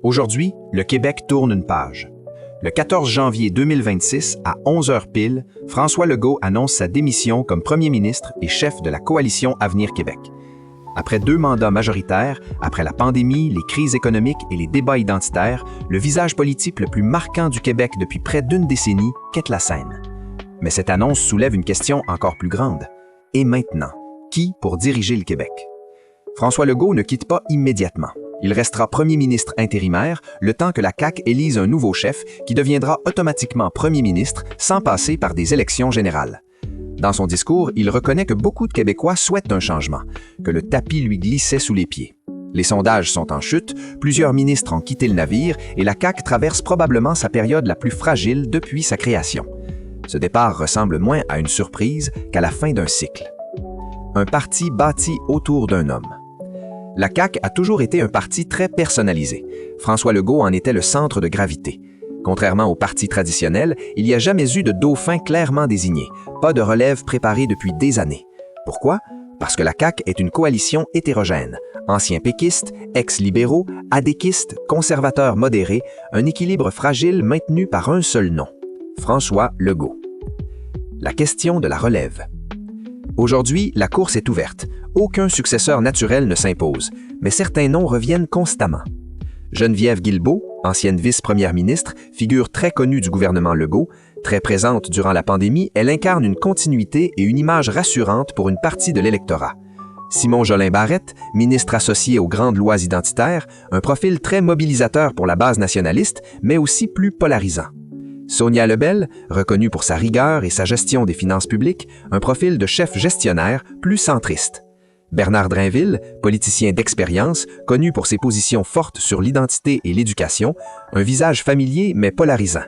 Aujourd'hui, le Québec tourne une page. Le 14 janvier 2026, à 11h pile, François Legault annonce sa démission comme premier ministre et chef de la coalition Avenir Québec. Après 2 mandats majoritaires, après la pandémie, les crises économiques et les débats identitaires, le visage politique le plus marquant du Québec depuis près d'1 décennie quitte la scène. Mais cette annonce soulève une question encore plus grande. Et maintenant, qui pour diriger le Québec? François Legault ne quitte pas immédiatement. Il restera premier ministre intérimaire le temps que la CAQ élise un nouveau chef qui deviendra automatiquement premier ministre sans passer par des élections générales. Dans son discours, il reconnaît que beaucoup de Québécois souhaitent un changement, que le tapis lui glissait sous les pieds. Les sondages sont en chute, plusieurs ministres ont quitté le navire et la CAQ traverse probablement sa période la plus fragile depuis sa création. Ce départ ressemble moins à une surprise qu'à la fin d'un cycle. Un parti bâti autour d'un homme. La CAQ a toujours été un parti très personnalisé. François Legault en était le centre de gravité. Contrairement aux partis traditionnels, il n'y a jamais eu de dauphin clairement désigné, pas de relève préparée depuis des années. Pourquoi? Parce que la CAQ est une coalition hétérogène. Anciens péquistes, ex-libéraux, adéquistes, conservateurs modérés, un équilibre fragile maintenu par un seul nom. François Legault. La question de la relève. Aujourd'hui, la course est ouverte. Aucun successeur naturel ne s'impose, mais certains noms reviennent constamment. Geneviève Guilbeault, ancienne vice-première ministre, figure très connue du gouvernement Legault, très présente durant la pandémie, elle incarne une continuité et une image rassurante pour une partie de l'électorat. Simon Jolin Barrette, ministre associé aux grandes lois identitaires, un profil très mobilisateur pour la base nationaliste, mais aussi plus polarisant. Sonia Lebel, reconnue pour sa rigueur et sa gestion des finances publiques, un profil de chef gestionnaire plus centriste. Bernard Drainville, politicien d'expérience, connu pour ses positions fortes sur l'identité et l'éducation, un visage familier mais polarisant.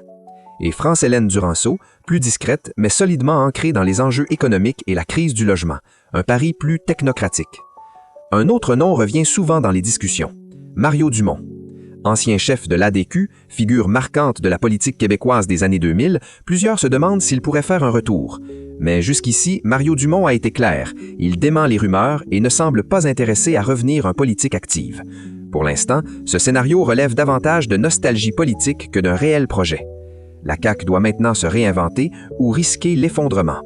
Et France-Hélène Duranceau, plus discrète mais solidement ancrée dans les enjeux économiques et la crise du logement, un pari plus technocratique. Un autre nom revient souvent dans les discussions, Mario Dumont. Ancien chef de l'ADQ, figure marquante de la politique québécoise des années 2000, plusieurs se demandent s'il pourrait faire un retour. Mais jusqu'ici, Mario Dumont a été clair. Il dément les rumeurs et ne semble pas intéressé à revenir en politique active. Pour l'instant, ce scénario relève davantage de nostalgie politique que d'un réel projet. La CAQ doit maintenant se réinventer ou risquer l'effondrement.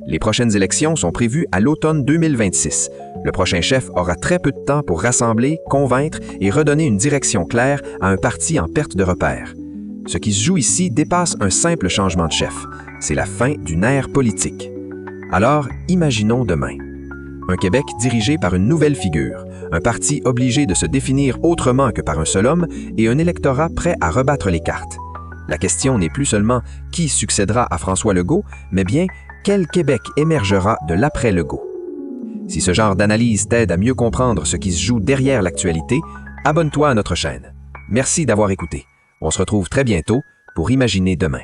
Les prochaines élections sont prévues à l'automne 2026. Le prochain chef aura très peu de temps pour rassembler, convaincre et redonner une direction claire à un parti en perte de repères. Ce qui se joue ici dépasse un simple changement de chef. C'est la fin d'une ère politique. Alors, imaginons demain. Un Québec dirigé par une nouvelle figure, un parti obligé de se définir autrement que par un seul homme et un électorat prêt à rebattre les cartes. La question n'est plus seulement qui succédera à François Legault, mais bien quel Québec émergera de l'après-Legault. Si ce genre d'analyse t'aide à mieux comprendre ce qui se joue derrière l'actualité, abonne-toi à notre chaîne. Merci d'avoir écouté. On se retrouve très bientôt pour imaginer demain.